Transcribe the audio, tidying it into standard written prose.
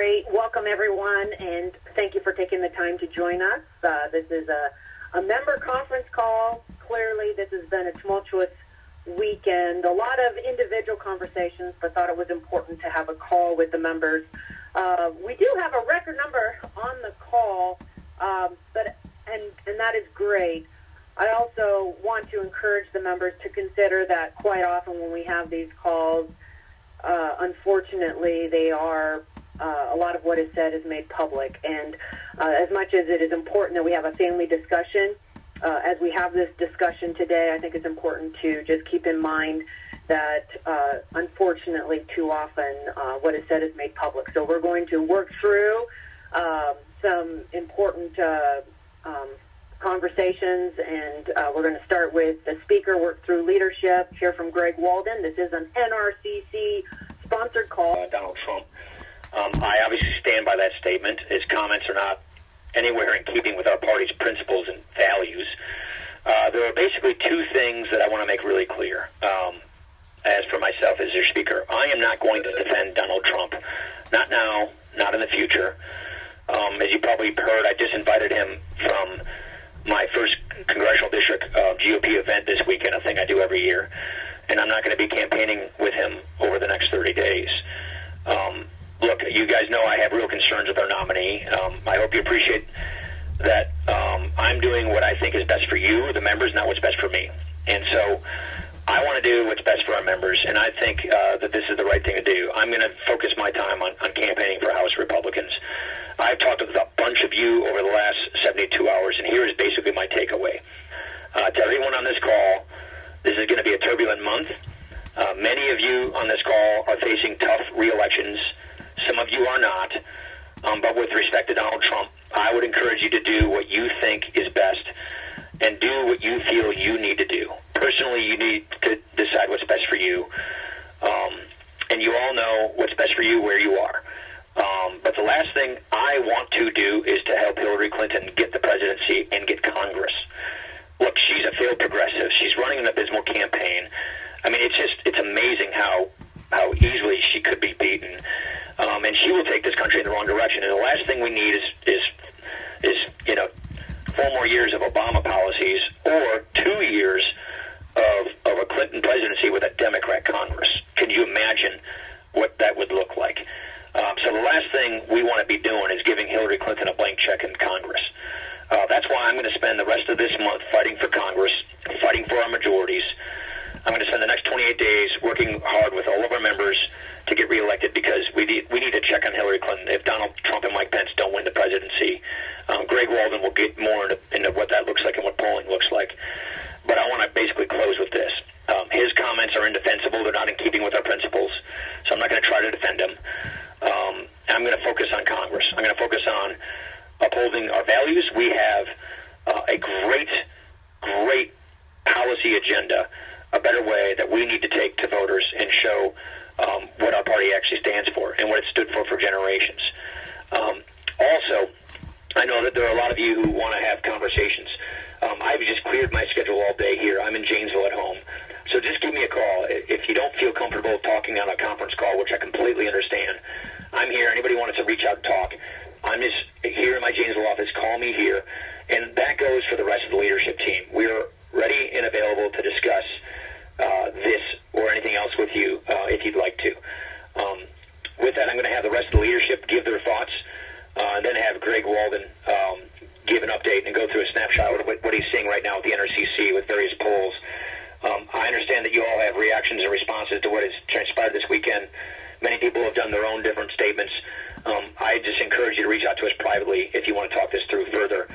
great. Welcome, everyone, and thank you for taking the time to join us. This is a member conference call. Clearly, this has been a tumultuous weekend. A lot of individual conversations, but thought it was important to have a call with the members. We do have a record number on the call, and that is great. I also want to encourage the members to consider that quite often when we have these calls, unfortunately, they are a lot of what is said is made public. And as much as it is important that we have a family discussion, as we have this discussion today, I think it's important to just keep in mind that unfortunately, too often, what is said is made public. So we're going to work through some important conversations, and we're going to start with the speaker, work through leadership, hear from Greg Walden. This is an NRCC-sponsored call. Donald Trump. I obviously stand by that statement. His comments are not anywhere in keeping with our party's principles and values. There are basically two things that I want to make really clear. As for myself as your speaker, I am not going to defend Donald Trump. Not now, not in the future. As you probably heard, I just invited him from my first congressional district GOP event this weekend, a thing I do every year. And I'm not going to be campaigning with him over the next 30 days. Look, you guys know I have real concerns with our nominee. I hope you appreciate that I'm doing what I think is best for you, the members, not what's best for me. And so I want to do what's best for our members, and I think that this is the right thing to do. I'm going to focus my time on campaigning for House Republicans. I've talked with a bunch of you over the last 72 hours, and here is basically my takeaway. To everyone on this call, this is going to be a turbulent month. Many of you on this call are facing tough re-elections. Some of you are not. But with respect to Donald Trump, I would encourage you to do what you think is best and do what you feel you need to do. Personally, you need to decide what's best for you. And you all know what's best for you where you are. But the last thing I want to do is to help Hillary Clinton get the presidency and get Congress. Look, she's a failed progressive. She's running an abysmal campaign. I mean, it's amazing how easily she could be beaten. And she will take this country in the wrong direction. And the last thing we need is 4 more years of Obama policies or 2 years of a Clinton presidency with a Democrat Congress. Can you imagine what that would look like? So the last thing we want to be doing is giving Hillary Clinton a blank check in Congress. That's why I'm going to spend the rest of this month fighting for Congress, fighting for our majorities. I'm going to spend the next 28 days working hard with all of our members to get reelected because we need to check on Hillary Clinton. If Donald Trump and Mike Pence don't win the presidency, Greg Walden will get more into what that looks like and what polling looks like. But I want to basically close with this. His comments are indefensible. They're not in keeping with our principles, so I'm not going to try to defend him. I'm going to focus on Congress. I'm going to focus on upholding our values. We have a great policy agenda, a better way that we need to take to voters and show what our party actually stands for and what it stood for generations. Also, I know that there are a lot of you who want to have conversations. I've just cleared my schedule all day here. I'm in Janesville at home. So just give me a call. If you don't feel comfortable talking on a conference call, which I completely understand, I'm here. Anybody wants to reach out and talk, I'm just here in my Janesville office. Call me here. And that goes for the rest of the leadership team. We're ready and available to discuss this or anything else with you if you'd like to. With that, I'm going to have the rest of the leadership give their thoughts, and then have Greg Walden give an update and go through a snapshot of what he's seeing right now with the NRCC with various polls. I understand that you all have reactions and responses to what has transpired this weekend. Many people have done their own different statements. I just encourage you to reach out to us privately if you want to talk this through further.